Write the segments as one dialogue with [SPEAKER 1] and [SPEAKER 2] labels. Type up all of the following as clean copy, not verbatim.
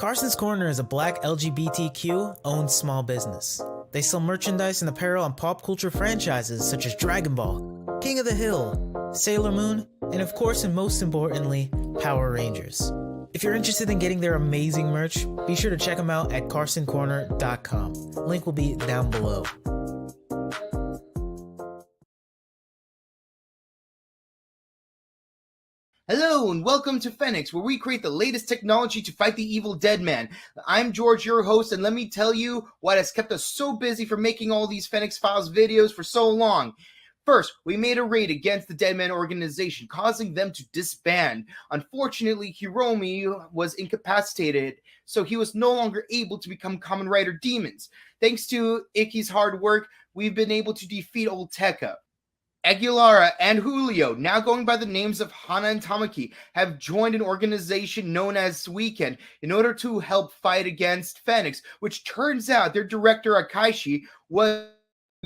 [SPEAKER 1] Carson's Corner is a black LGBTQ-owned small business. They sell merchandise and apparel on pop culture franchises such as Dragon Ball, King of the Hill, Sailor Moon, and of course and most importantly, Power Rangers. If you're interested in getting their amazing merch, be sure to check them out at carsoncorner.com. Link will be down below.
[SPEAKER 2] Hello and welcome to Phoenix, where we create the latest technology to fight the evil dead man. I'm George, your host, and let me tell you what has kept us so busy for making all these Phoenix Files videos for so long. First, we made a raid against the Deadman organization, causing them to disband. Unfortunately, Hiromi was incapacitated, so he was no longer able to become Kamen Rider demons. Thanks to Ikki's hard work, we've been able to defeat Old Tekka. Aguilera and Julio, now going by the names of Hana and Tamaki, have joined an organization known as Weekend in order to help fight against Phoenix, which turns out their director Akaishi was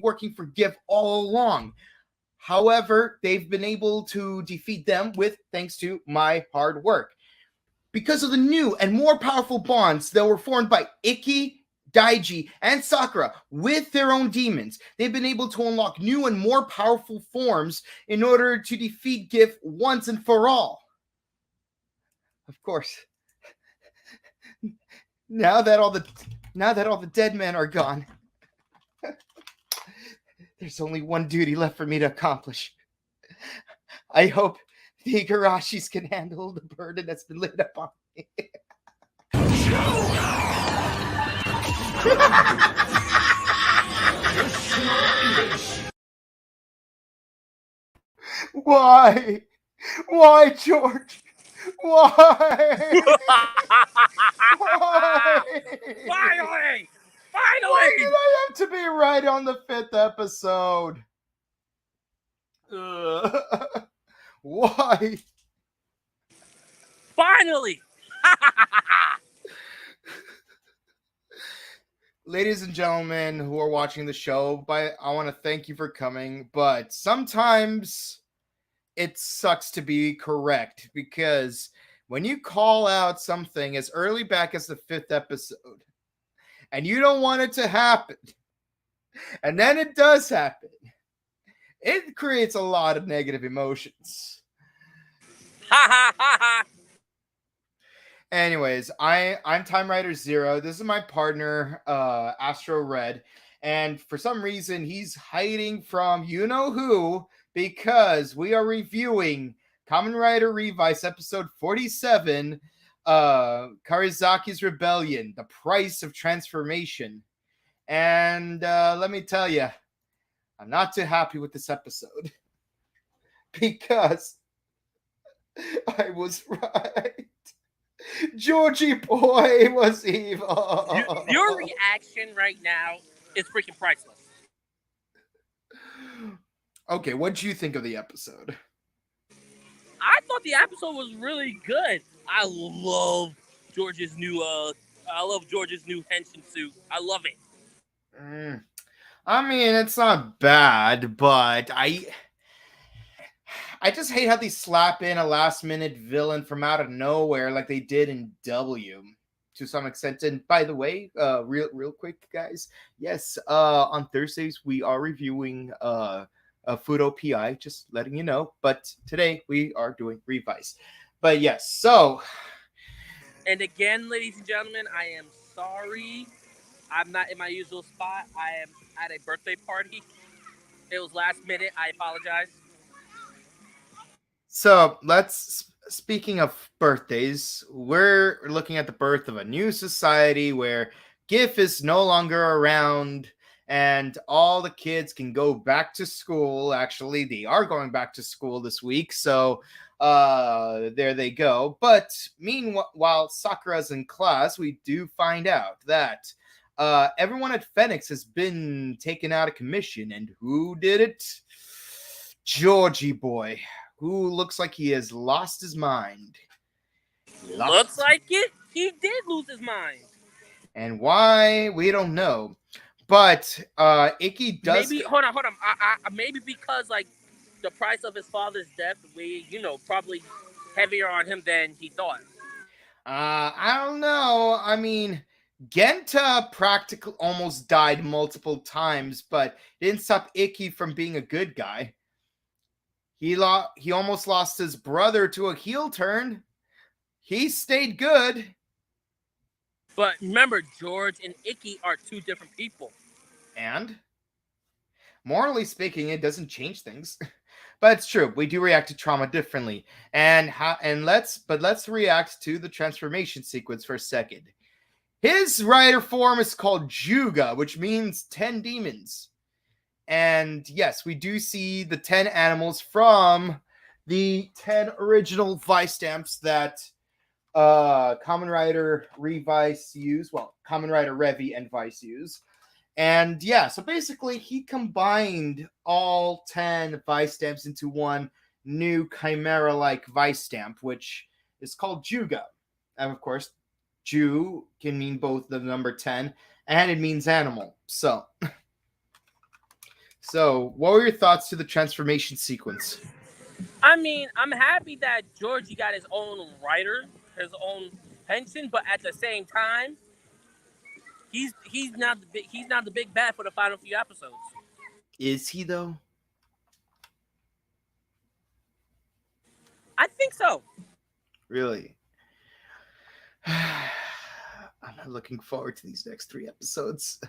[SPEAKER 2] working for GIF all along. However, they've been able to defeat them thanks to my hard work. Because of the new and more powerful bonds that were formed by Ikki, Daiji, and Sakura with their own demons, they've been able to unlock new and more powerful forms in order to defeat GIF once and for all. Of course, now that all the dead men are gone, there's only one duty left for me to accomplish. I hope the Igarashis can handle the burden that's been laid upon me. Why? Why, George? Why? Why?
[SPEAKER 3] Finally!
[SPEAKER 2] Why did I have to be right on the 5th episode? Why?
[SPEAKER 3] Finally!
[SPEAKER 2] Ladies and gentlemen who are watching the show, I want to thank you for coming, but sometimes it sucks to be correct, because when you call out something as early back as the 5th episode, and you don't want it to happen, and then it does happen, it creates a lot of negative emotions. Anyways, I'm TimeRider Zero. This is my partner, Astro Red, and for some reason he's hiding from you know who, because we are reviewing Kamen Rider Revice episode 47, Karizaki's Rebellion, The Price of Transformation. And let me tell you, I'm not too happy with this episode, because I was right. Georgie boy was evil.
[SPEAKER 3] Your reaction right now is freaking priceless.
[SPEAKER 2] Okay, what did you think of the episode?
[SPEAKER 3] I thought the episode was really good. I love George's new henshin suit. I love it.
[SPEAKER 2] I mean, it's not bad, but I just hate how they slap in a last-minute villain from out of nowhere like they did in W to some extent. And by the way, real quick, guys, yes, on Thursdays we are reviewing Fudo PI, just letting you know. But today we are doing Revice. But yes, so...
[SPEAKER 3] And again, ladies and gentlemen, I am sorry. I'm not in my usual spot. I am at a birthday party. It was last minute. I apologize.
[SPEAKER 2] So speaking of birthdays, we're looking at the birth of a new society where GIF is no longer around and all the kids can go back to school. Actually, they are going back to school this week, so there they go. But meanwhile, Sakura's in class, we do find out that everyone at Phoenix has been taken out of commission. And who did it? Georgie boy, who looks like he has lost his mind.
[SPEAKER 3] Looks like it. He did lose his mind.
[SPEAKER 2] And why, we don't know. But Ikki does...
[SPEAKER 3] Maybe, hold on. Maybe because, like, the price of his father's death weighed, probably heavier on him than he thought.
[SPEAKER 2] I don't know. I mean, Genta practically almost died multiple times, but didn't stop Icky from being a good guy. He almost lost his brother to a heel turn. He stayed good.
[SPEAKER 3] But remember, George and Icky are two different people.
[SPEAKER 2] And morally speaking, it doesn't change things. But it's true. We do react to trauma differently. Let's react to the transformation sequence for a second. His rider form is called Juga, which means 10 demons. And yes, we do see the 10 animals from the 10 original Vice stamps that Kamen Rider Revice use. Well, Kamen Rider Revi and Vice use. And yeah, so basically he combined all 10 Vice stamps into one new Chimera-like Vice stamp, which is called Juga. And of course, Ju can mean both the number 10 and it means animal. So what were your thoughts to the transformation sequence?
[SPEAKER 3] I mean, I'm happy that Georgie got his own writer, his own pension, but at the same time, he's not the big bad for the final few episodes.
[SPEAKER 2] Is he though?
[SPEAKER 3] I think so.
[SPEAKER 2] Really? I'm not looking forward to these next 3 episodes.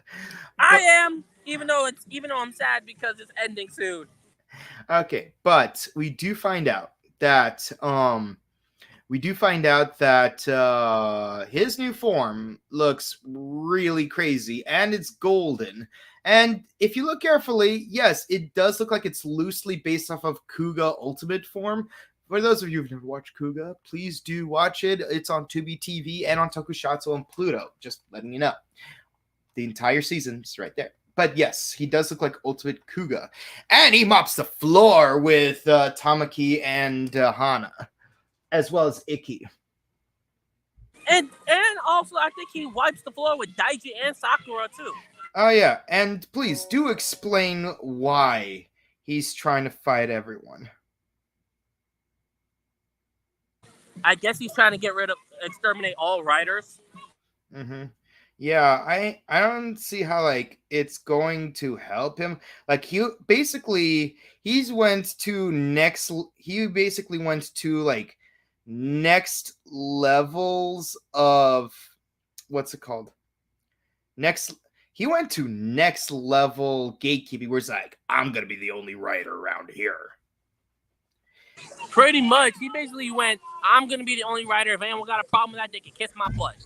[SPEAKER 3] I am, even though I'm sad because it's ending soon.
[SPEAKER 2] Okay, but we do find out that his new form looks really crazy and it's golden. And if you look carefully, yes, it does look like it's loosely based off of Kuga Ultimate form. For those of you who've never watched Kuga, please do watch it. It's on Tubi TV and on Tokusatsu and Pluto. Just letting you know. The entire season's right there. But yes, he does look like Ultimate Kuga. And he mops the floor with Tamaki and Hana, as well as Icky.
[SPEAKER 3] And also, I think he wipes the floor with Daiji and Sakura, too.
[SPEAKER 2] Oh, yeah. And please do explain why he's trying to fight everyone.
[SPEAKER 3] I guess he's trying to exterminate all riders.
[SPEAKER 2] Mm-hmm. Yeah, I don't see how like it's going to help him. Like he basically went to next like next levels of what's it called? He went to next level gatekeeping where it's like, I'm gonna be the only rider around here.
[SPEAKER 3] Pretty much. He basically went, I'm gonna be the only rider. If anyone got a problem with that, they can kiss my butt.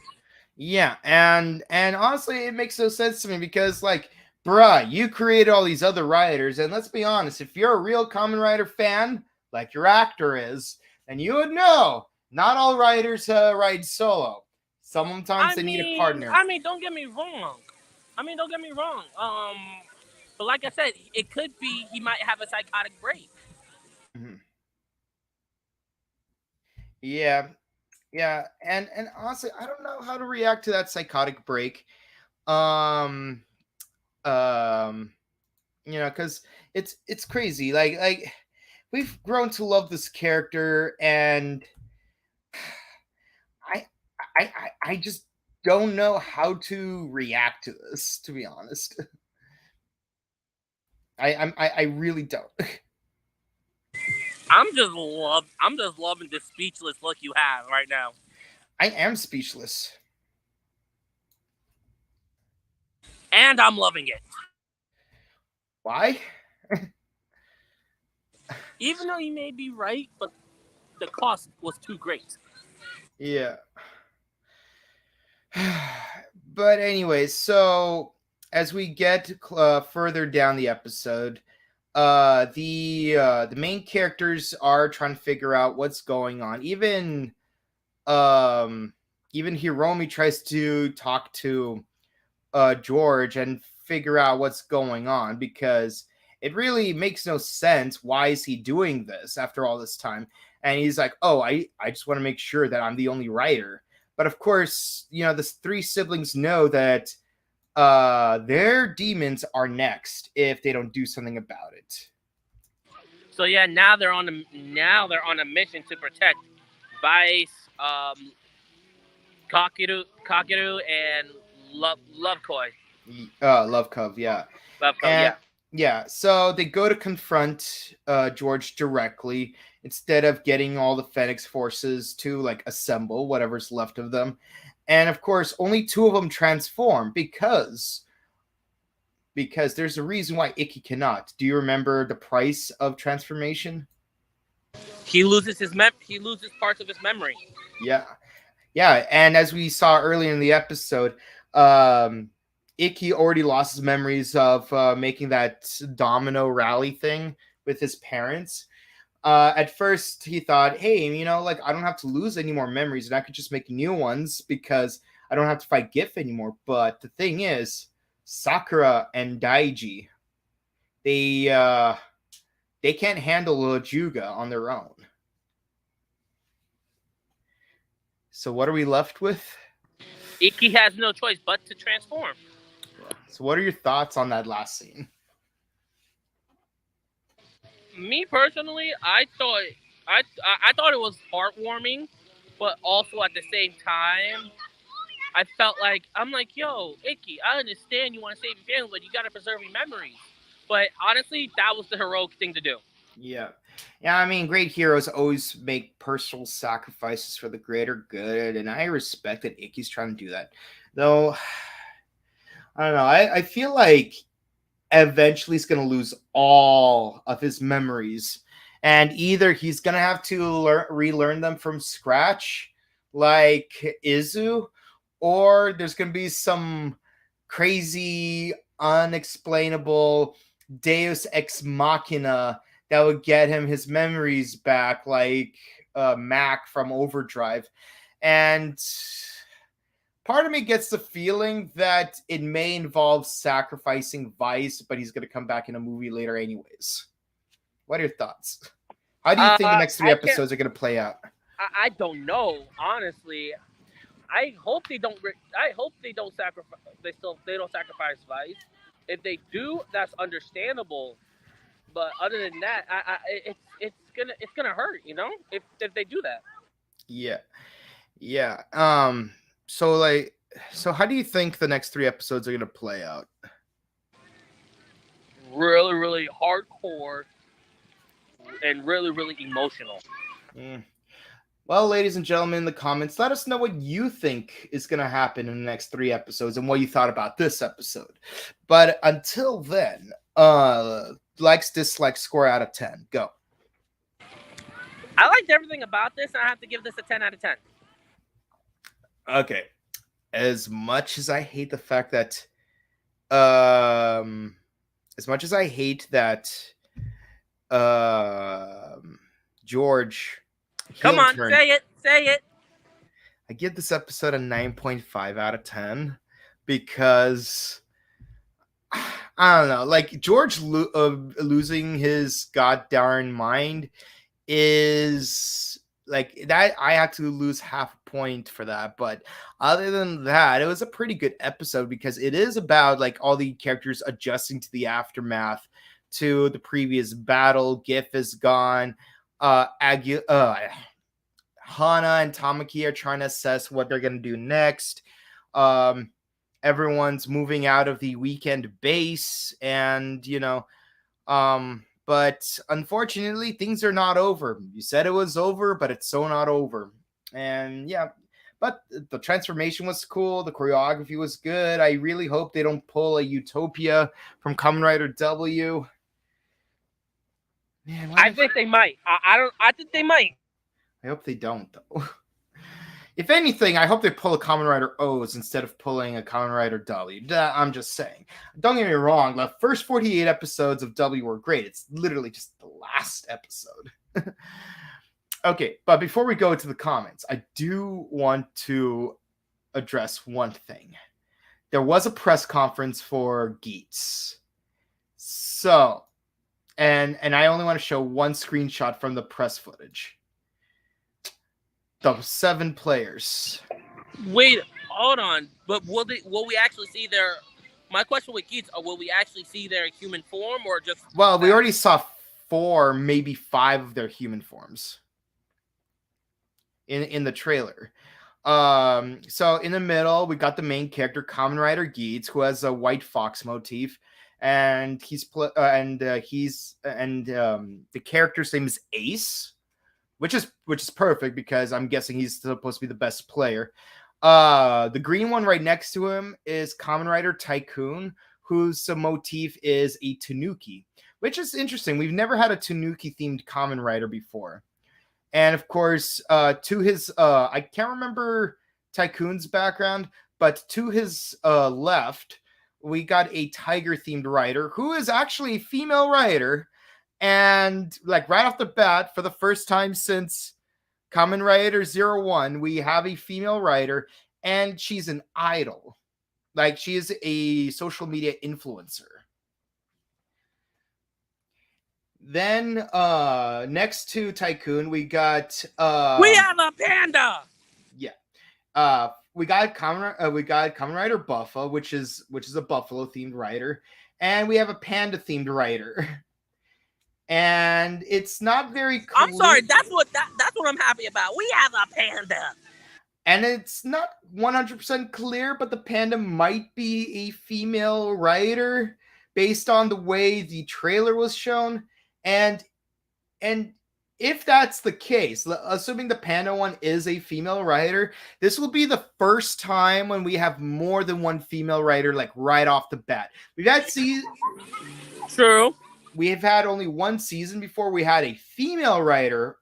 [SPEAKER 2] Yeah, and honestly, it makes no sense to me because, like, bruh, you created all these other riders, and let's be honest, if you're a real Kamen Rider fan, like your actor is, then you would know not all riders ride solo. Sometimes they need a partner.
[SPEAKER 3] I mean, don't get me wrong. But like I said, it could be he might have a psychotic break.
[SPEAKER 2] Mm-hmm. Yeah, yeah, and honestly, I don't know how to react to that psychotic break. You know, because it's crazy. Like we've grown to love this character, and I just don't know how to react to this. To be honest, I really don't.
[SPEAKER 3] I'm just loving this speechless look you have right now.
[SPEAKER 2] I am speechless.
[SPEAKER 3] And I'm loving it.
[SPEAKER 2] Why?
[SPEAKER 3] Even though you may be right, but the cost was too great.
[SPEAKER 2] Yeah. But anyways, so as we get further down the episode, the main characters are trying to figure out what's going on. Even Hiromi tries to talk to George and figure out what's going on because it really makes no sense. Why is he doing this after all this time? And he's like, oh, I just want to make sure that I'm the only writer. But of course, you know, the 3 siblings know that their demons are next if they don't do something about it.
[SPEAKER 3] So yeah, now they're on a mission to protect Vice, Kakeru, and Love Koi.
[SPEAKER 2] Love Cove, yeah.
[SPEAKER 3] Love Koi,
[SPEAKER 2] And
[SPEAKER 3] yeah.
[SPEAKER 2] yeah, so they go to confront George directly instead of getting all the Phoenix forces to like assemble whatever's left of them. And of course, only two of them transform because there's a reason why Ikki cannot. Do you remember the price of transformation?
[SPEAKER 3] He loses parts of his memory.
[SPEAKER 2] Yeah. Yeah, and as we saw earlier in the episode, um, Ikki already lost his memories of making that domino rally thing with his parents. At first, he thought, hey, like I don't have to lose any more memories and I could just make new ones because I don't have to fight Gif anymore. But the thing is, Sakura and Daiji, they they can't handle Juga on their own. So what are we left with?
[SPEAKER 3] Ikki has no choice but to transform.
[SPEAKER 2] So what are your thoughts on that last scene?
[SPEAKER 3] Me personally, I thought it was heartwarming, but also at the same time, I felt like I'm like, yo, Ikki, I understand you want to save your family, but you got to preserve your memories. But honestly, that was the heroic thing to do.
[SPEAKER 2] Yeah. Yeah, I mean, great heroes always make personal sacrifices for the greater good, and I respect that Ikki's trying to do that. Though, I don't know, I feel like eventually he's going to lose all of his memories, and either he's going to have to relearn them from scratch, like Izu, or there's going to be some crazy, unexplainable Deus Ex Machina that would get him his memories back, like Mac from Overdrive. And part of me gets the feeling that it may involve sacrificing Vice, but he's going to come back in a movie later anyways. What are your thoughts? How do you think the next three episodes are going to play out?
[SPEAKER 3] I don't know, honestly. I hope they don't. I hope they don't sacrifice. They don't sacrifice Vice. If they do, that's understandable. But other than that, it's gonna hurt, if they do that.
[SPEAKER 2] Yeah, yeah. So how do you think the next three episodes are gonna play out?
[SPEAKER 3] Really, really hardcore and really, really emotional.
[SPEAKER 2] Mm. Well, ladies and gentlemen, in the comments, let us know what you think is going to happen in the next three episodes and what you thought about this episode. But until then, likes, dislikes, score out of 10. Go.
[SPEAKER 3] I liked everything about this, and I have to give this a 10 out of 10.
[SPEAKER 2] Okay. As much as I hate the fact that, George.
[SPEAKER 3] Come on, say it.
[SPEAKER 2] I give this episode a 9.5 out of 10 because I don't know, like George losing his goddamn mind is like that. I had to lose half a point for that, but other than that, it was a pretty good episode because it is about like all the characters adjusting to the aftermath to the previous battle. Gif is gone. Hana and Tamaki are trying to assess what they're going to do next. Everyone's moving out of the weekend base, and but unfortunately things are not over. You said it was over, but it's so not over. And yeah, but the transformation was cool. The choreography was good. I really hope they don't pull a Utopia from Kamen Rider W.
[SPEAKER 3] Man, I think they might. I think they might.
[SPEAKER 2] I hope they don't, though. If anything, I hope they pull a Kamen Rider O's instead of pulling a Kamen Rider W. I'm just saying. Don't get me wrong. The first 48 episodes of W were great. It's literally just the last episode. Okay, but before we go to the comments, I do want to address one thing. There was a press conference for Skits. So, and I only want to show one screenshot from the press footage. The 7 players.
[SPEAKER 3] Wait, hold on. But will we actually see their? My question with Skits: will we actually see their human form, or just?
[SPEAKER 2] Well, we already saw 4, maybe 5 of their human forms in the trailer. So in the middle, we got the main character, Kamen Rider Geets, who has a white fox motif, and the character's name is Ace, which is perfect because I'm guessing he's supposed to be the best player. The green one right next to him is Kamen Rider Tycoon, whose motif is a tanuki, which is interesting. We've never had a tanuki themed Kamen Rider before. And of course, to his I can't remember Tycoon's background, but to his left, we got a tiger themed rider who is actually a female rider. And like right off the bat, for the first time since Kamen Rider Zero One, we have a female writer, and she's an idol. Like she is a social media influencer. Then next to Tycoon, we got
[SPEAKER 3] we have a panda.
[SPEAKER 2] Yeah. We got Kamen Rider Buffa, which is a buffalo themed rider, and we have a panda themed rider. And it's not very clear.
[SPEAKER 3] I'm sorry, that's what I'm happy about. We have a panda.
[SPEAKER 2] And it's not 100% clear, but the panda might be a female rider based on the way the trailer was shown. And if that's the case, assuming the panda one is a female rider, this will be the first time when we have more than one female rider, like right off the bat.
[SPEAKER 3] True.
[SPEAKER 2] We have had only one season before we had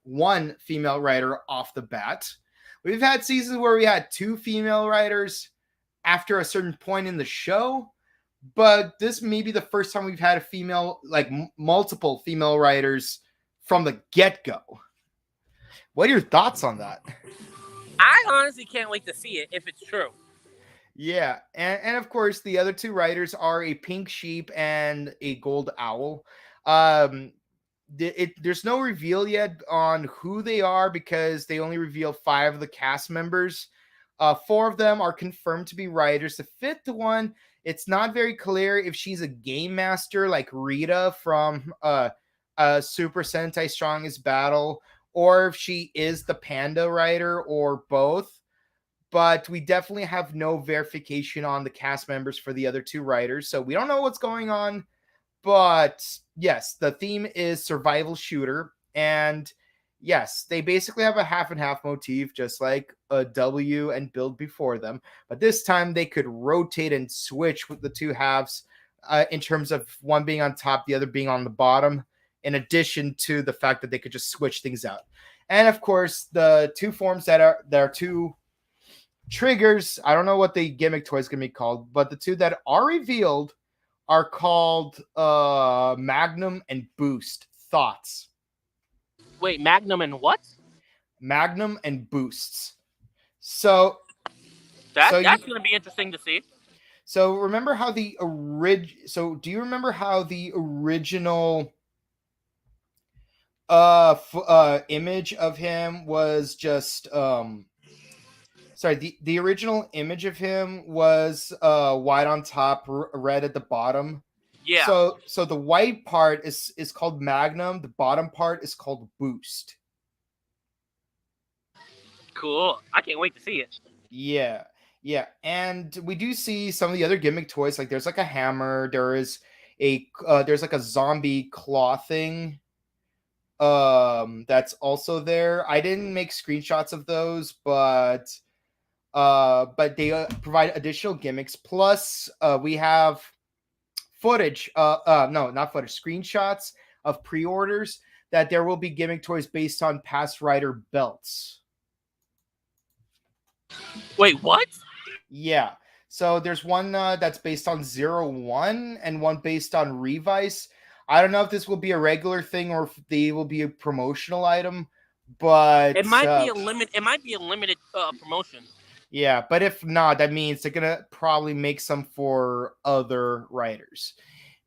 [SPEAKER 2] one female rider off the bat. We've had seasons where we had two female writers after a certain point in the show, but this may be the first time we've had a female, like multiple female writers from the get-go. What are your thoughts on that?
[SPEAKER 3] I honestly can't wait to see it if it's true.
[SPEAKER 2] Yeah, and of course the other two writers are a pink sheep and a gold owl. There's no reveal yet on who they are because they only reveal 5 of the cast members. 4 of them are confirmed to be writers. The 5th one, it's not very clear if she's a game master like Rita from Super Sentai Strongest Battle, or if she is the panda writer, or both. But we definitely have no verification on the cast members for the other 2 writers, so we don't know what's going on. But yes, the theme is survival shooter, and yes, they basically have a half and half motif, just like a W and Build before them. But this time they could rotate and switch with the 2 halves in terms of one being on top, the other being on the bottom, in addition to the fact that they could just switch things out. And of course, the 2 forms that are 2 triggers, I don't know what the gimmick toy is going to be called, but the 2 that are revealed are called Magnum and Boost. Thoughts?
[SPEAKER 3] Wait, Magnum and what?
[SPEAKER 2] Magnum and Boosts. So
[SPEAKER 3] that's going to be interesting to see.
[SPEAKER 2] So remember how do you remember how the original image of him was just the original image of him was white on top, red at the bottom.
[SPEAKER 3] Yeah.
[SPEAKER 2] So the white part is called Magnum. The bottom part is called Boost.
[SPEAKER 3] Cool. I can't wait to see it.
[SPEAKER 2] Yeah. And we do see some of the other gimmick toys. Like there's like a hammer. There's like a zombie claw thing. That's also there. I didn't make screenshots of those, but they provide additional gimmicks. Plus, we have footage. Screenshots of pre-orders that there will be gimmick toys based on past rider belts.
[SPEAKER 3] Wait, what?
[SPEAKER 2] Yeah. So there's one that's based on 01 and one based on Revice. I don't know if this will be a regular thing or if they will be a promotional item, but
[SPEAKER 3] it might be a limit. It might be a limited promotion.
[SPEAKER 2] Yeah, but if not, that means they're gonna probably make some for other writers.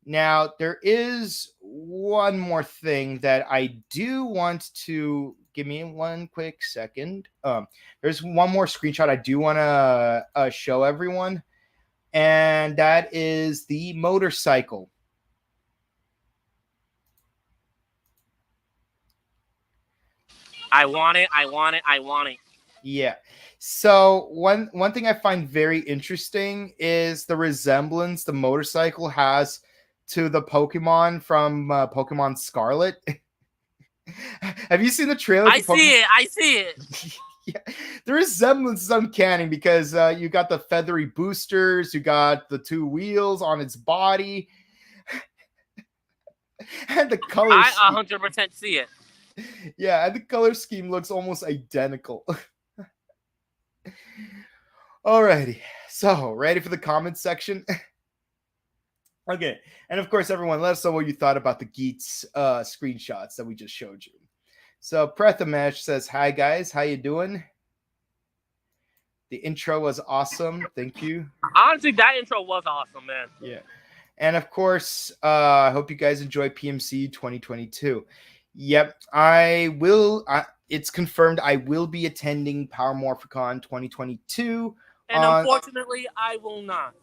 [SPEAKER 2] Now, there is one more thing that I do want to give me one quick second. There's one more screenshot I do want to show everyone, and that is the motorcycle.
[SPEAKER 3] I want it.
[SPEAKER 2] Yeah. So one thing I find very interesting is the resemblance the motorcycle has to the Pokemon from Pokemon Scarlet. Have you seen the trailer
[SPEAKER 3] I
[SPEAKER 2] for Pokemon?
[SPEAKER 3] see it. I see it.
[SPEAKER 2] Yeah, the resemblance is uncanny because you got the feathery boosters, you got the two wheels on its body, and the color
[SPEAKER 3] I
[SPEAKER 2] scheme.
[SPEAKER 3] 100% see it.
[SPEAKER 2] Yeah, and the color scheme looks almost identical. Alrighty, so ready for the comments section? Okay, and of course, everyone, let us know what you thought about the Geets screenshots that we just showed you. So Prathamesh says, "Hi guys, how you doing? The intro was awesome. Thank you."
[SPEAKER 3] Honestly, that intro was awesome, man.
[SPEAKER 2] Yeah. And of course, I hope you guys enjoy PMC 2022. Yep, I will. It's confirmed I will be attending Power Morphicon 2022.
[SPEAKER 3] And unfortunately, I will not.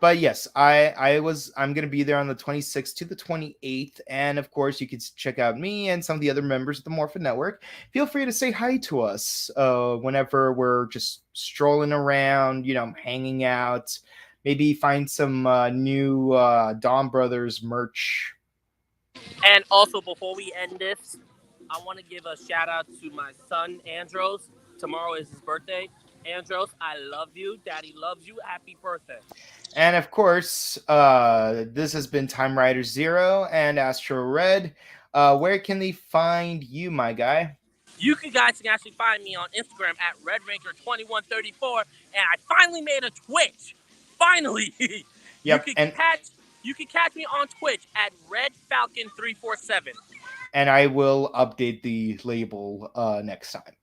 [SPEAKER 2] But yes, I'm gonna be there on the 26th to the 28th, and of course you can check out me and some of the other members of the Morphin Network. Feel free to say hi to us whenever we're just strolling around, hanging out. Maybe find some new Dawn Brothers merch.
[SPEAKER 3] And also, before we end this, I want to give a shout out to my son, Andros. Tomorrow is his birthday. Andros, I love you. Daddy loves you. Happy birthday.
[SPEAKER 2] And of course, this has been TimeRider Zero and Astro Red. Where can they find you, my guy?
[SPEAKER 3] You guys can actually find me on Instagram at RedRanger2134, and I finally made a Twitch. Finally,
[SPEAKER 2] Yep,
[SPEAKER 3] you can catch me on Twitch at RedFalcon347.
[SPEAKER 2] and I will update the label next time.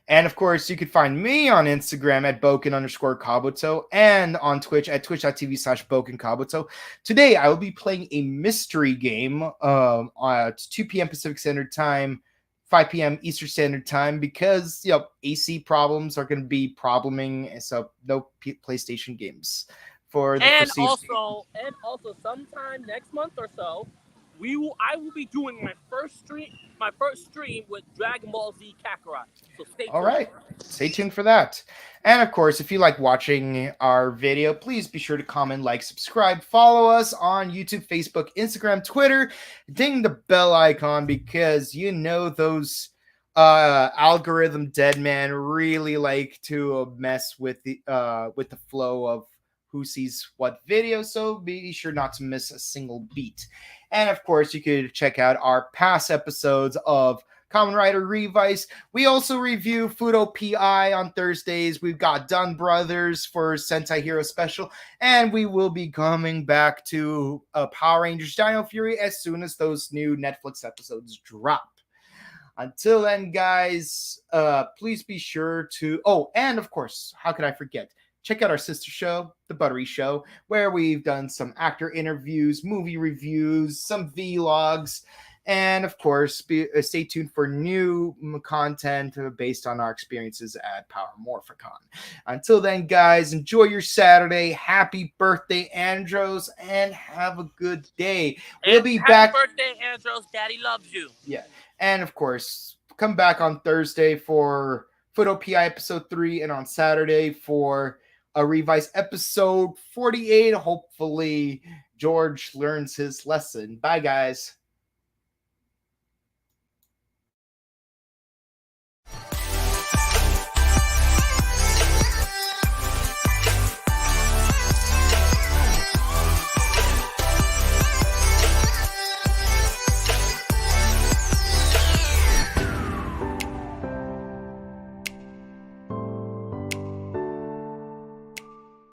[SPEAKER 2] And of course, you can find me on Instagram at Boken_Kabuto and on Twitch at twitch.tv/BokenKabuto. Today, I will be playing a mystery game at 2 p.m. Pacific Standard Time, 5 p.m. Eastern Standard Time, because AC problems are going to be probleming, so no PlayStation games for the
[SPEAKER 3] And
[SPEAKER 2] foreseeable.
[SPEAKER 3] also, sometime next month or so, I will be doing my first stream with Dragon Ball Z Kakarot. So stay tuned.
[SPEAKER 2] All right. Stay tuned for that. And of course, if you like watching our video, please be sure to comment, like, subscribe, follow us on YouTube, Facebook, Instagram, Twitter. Ding the bell icon because those algorithm dead man really like to mess with the flow of who sees what video, so be sure not to miss a single beat. And of course, you could check out our past episodes of Kamen Rider Revice. We also review Fudo PI on Thursdays. We've got Dunn Brothers for Sentai Hero Special, and we will be coming back to Power Rangers Dino Fury as soon as those new Netflix episodes drop. Until then, guys, please be sure to... Oh, and of course, how could I forget? Check out our sister show, The Buttery Show, where we've done some actor interviews, movie reviews, some vlogs, and of course, stay tuned for new content based on our experiences at Power Morphicon. Until then, guys, enjoy your Saturday. Happy birthday, Andros, and have a good day. We'll be back.
[SPEAKER 3] Happy birthday, Andros. Daddy loves you.
[SPEAKER 2] Yeah, and of course, come back on Thursday for Fudo PI episode 3, and on Saturday for a Revice episode 48. Hopefully, George learns his lesson. Bye, guys.